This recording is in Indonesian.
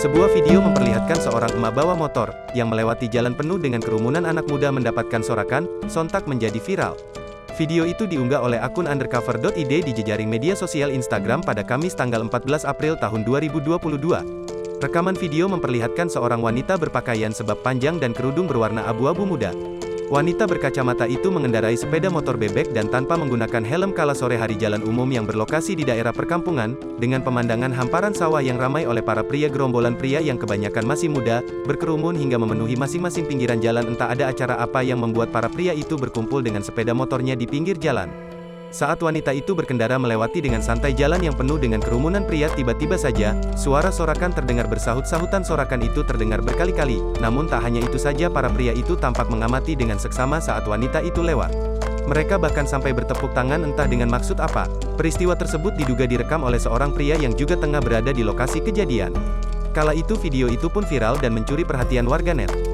Sebuah video memperlihatkan seorang emak bawa motor, yang melewati jalan penuh dengan kerumunan anak muda mendapatkan sorakan, sontak menjadi viral. Video itu diunggah oleh akun undercover.id di jejaring media sosial Instagram pada Kamis tanggal 14 April tahun 2022. Rekaman video memperlihatkan seorang wanita berpakaian sebab panjang dan kerudung berwarna abu-abu muda. Wanita berkacamata itu mengendarai sepeda motor bebek dan tanpa menggunakan helm kala sore hari jalan umum yang berlokasi di daerah perkampungan, dengan pemandangan hamparan sawah yang ramai oleh para pria. Gerombolan pria yang kebanyakan masih muda, berkerumun hingga memenuhi masing-masing pinggiran jalan. Entah ada acara apa yang membuat para pria itu berkumpul dengan sepeda motornya di pinggir jalan. Saat wanita itu berkendara melewati dengan santai jalan yang penuh dengan kerumunan pria, tiba-tiba saja, suara sorakan terdengar bersahut-sahutan. Sorakan itu terdengar berkali-kali, namun tak hanya itu saja, para pria itu tampak mengamati dengan seksama saat wanita itu lewat. Mereka bahkan sampai bertepuk tangan, entah dengan maksud apa. Peristiwa tersebut diduga direkam oleh seorang pria yang juga tengah berada di lokasi kejadian. Kala itu video itu pun viral dan mencuri perhatian warganet.